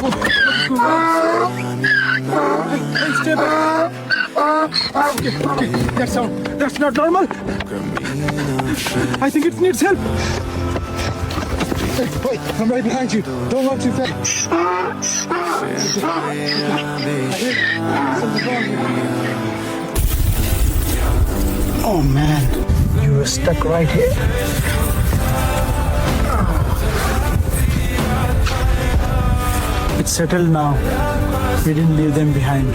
Hey, stay back. Okay. That's not normal. I think it needs help. Hey, wait, I'm right behind you. Don't want you back. Oh man, you were stuck right here. It's settled now. We didn't leave them behind.